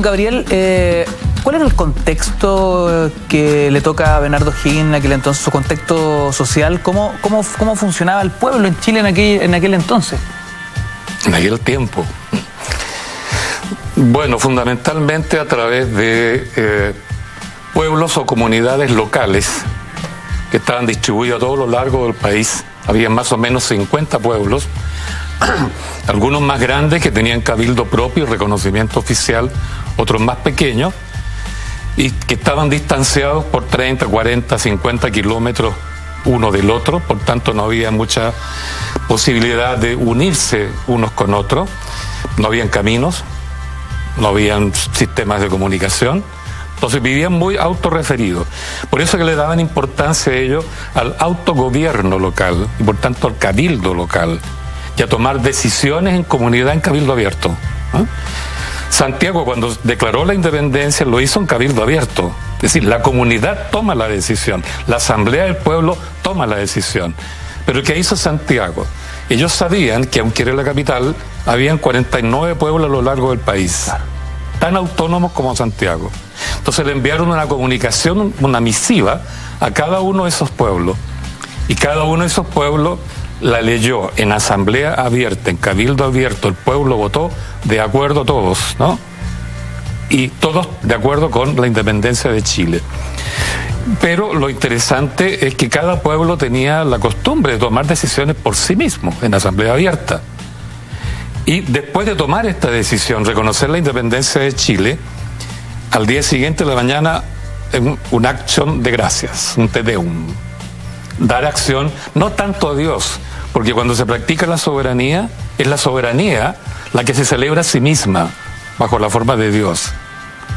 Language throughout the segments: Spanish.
Gabriel, ¿cuál era el contexto que le toca a Bernardo O'Higgins en aquel entonces, su contexto social? ¿Cómo funcionaba el pueblo en Chile en aquel entonces? En aquel tiempo. Bueno, fundamentalmente a través de pueblos o comunidades locales que estaban distribuidos a todo lo largo del país. Había más o menos 50 pueblos, algunos más grandes que tenían cabildo propio y reconocimiento oficial, otros más pequeños, y que estaban distanciados por 30, 40, 50 kilómetros uno del otro, por tanto no había mucha posibilidad de unirse unos con otros, no habían caminos, no habían sistemas de comunicación, entonces vivían muy autorreferidos. Por eso que le daban importancia a ellos al autogobierno local y por tanto al cabildo local y a tomar decisiones en comunidad en cabildo abierto. Santiago, cuando declaró la independencia, lo hizo en cabildo abierto. Es decir, la comunidad toma la decisión, la asamblea del pueblo toma la decisión. Pero ¿qué hizo Santiago? Ellos sabían que, aunque era la capital, habían 49 pueblos a lo largo del país, tan autónomos como Santiago. Entonces le enviaron una comunicación, una misiva, a cada uno de esos pueblos. Y cada uno de esos pueblos la leyó en asamblea abierta, en cabildo abierto. El pueblo votó de acuerdo todos, ¿no? Y todos de acuerdo con la independencia de Chile. Pero lo interesante es que cada pueblo tenía la costumbre de tomar decisiones por sí mismo, en asamblea abierta. Y después de tomar esta decisión, reconocer la independencia de Chile, al día siguiente de la mañana, un acción de gracias, un te deum. Dar acción, no tanto a Dios, porque cuando se practica la soberanía, es la soberanía la que se celebra a sí misma, bajo la forma de Dios.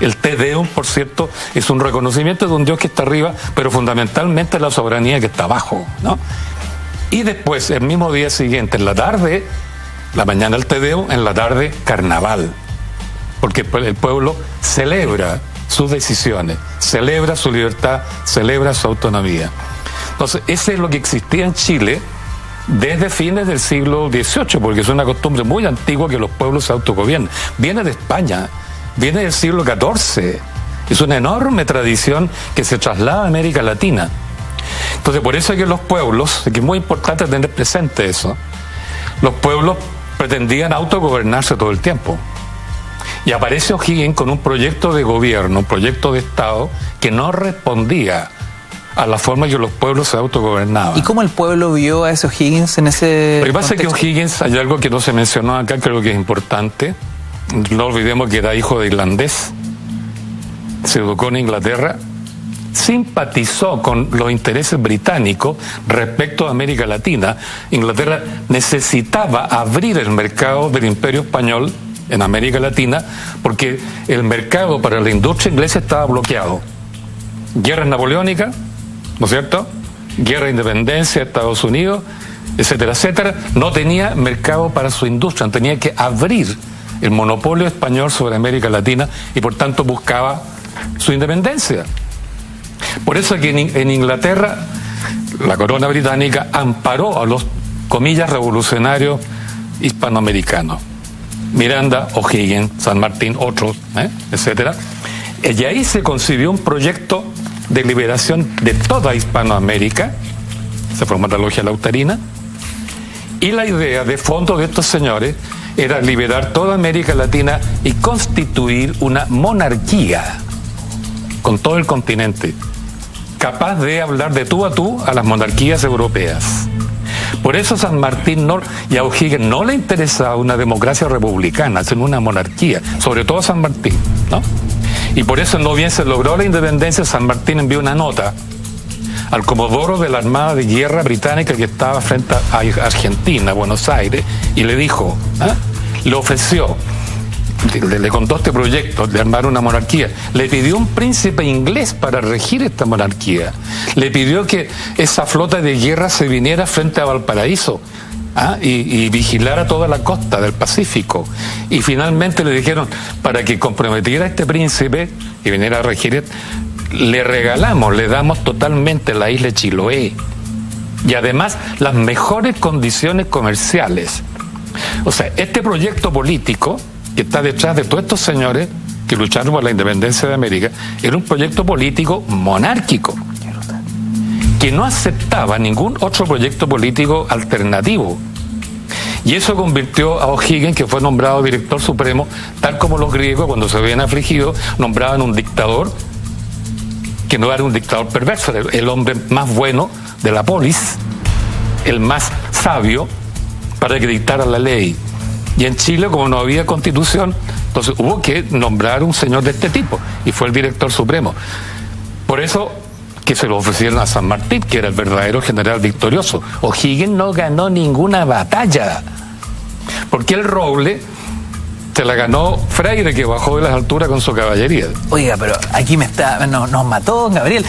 El te deum, por cierto, es un reconocimiento de un Dios que está arriba, pero fundamentalmente la soberanía que está abajo, ¿no? Y después, el mismo día siguiente, en la tarde, la mañana el te deum, en la tarde carnaval, porque el pueblo celebra sus decisiones, celebra su libertad, celebra su autonomía. Entonces, ese es lo que existía en Chile desde fines del siglo XVIII, porque es una costumbre muy antigua que los pueblos se autogobiernan. Viene de España, viene del siglo XIV. Es una enorme tradición que se traslada a América Latina. Entonces, por eso es que los pueblos, que es muy importante tener presente eso, los pueblos pretendían autogobernarse todo el tiempo. Y aparece O'Higgins con un proyecto de gobierno, un proyecto de Estado que no respondía a la forma en que los pueblos se autogobernaban. ¿Y cómo el pueblo vio a ese O'Higgins en ese Lo que pasa contexto? es que O'Higgins, hay algo que no se mencionó acá, creo que es importante. No olvidemos que era hijo de irlandés, se educó en Inglaterra, simpatizó con los intereses británicos respecto a América Latina. Inglaterra necesitaba abrir el mercado del Imperio Español en América Latina porque el mercado para la industria inglesa estaba bloqueado. Guerras napoleónicas, ¿no es cierto? Guerra de independencia de Estados Unidos, etcétera, etcétera. No tenía mercado para su industria, tenía que abrir el monopolio español sobre América Latina y por tanto buscaba su independencia. Por eso es que en Inglaterra la corona británica amparó a los, comillas, revolucionarios hispanoamericanos. Miranda, O'Higgins, San Martín, otros, etcétera. Y ahí se concibió un proyecto de liberación de toda Hispanoamérica, se formó la logia lautarina, y la idea de fondo de estos señores era liberar toda América Latina y constituir una monarquía con todo el continente, capaz de hablar de tú a las monarquías europeas. Por eso San Martín y a O'Higgins no le interesaba una democracia republicana, sino una monarquía, sobre todo San Martín, ¿no? Y por eso, no bien se logró la independencia, San Martín envió una nota al comodoro de la Armada de Guerra británica que estaba frente a Argentina, Buenos Aires, y le dijo, le ofreció, le contó este proyecto de armar una monarquía, le pidió un príncipe inglés para regir esta monarquía, le pidió que esa flota de guerra se viniera frente a Valparaíso, y vigilara toda la costa del Pacífico, y finalmente le dijeron, para que comprometiera a este príncipe y viniera a regir, le damos totalmente la isla de Chiloé y además las mejores condiciones comerciales. O sea, este proyecto político que está detrás de todos estos señores que lucharon por la independencia de América, era un proyecto político monárquico, que no aceptaba ningún otro proyecto político alternativo. Y eso convirtió a O'Higgins, que fue nombrado director supremo, tal como los griegos, cuando se habían afligido, nombraban un dictador, que no era un dictador perverso, era el hombre más bueno de la polis, el más sabio, para que dictara la ley. Y en Chile, como no había constitución, entonces hubo que nombrar un señor de este tipo, y fue el director supremo. Por eso que se lo ofrecieron a San Martín, que era el verdadero general victorioso. O'Higgins no ganó ninguna batalla, porque el Roble se la ganó Freire, que bajó de las alturas con su caballería. Oiga, pero aquí nos mató Gabriel.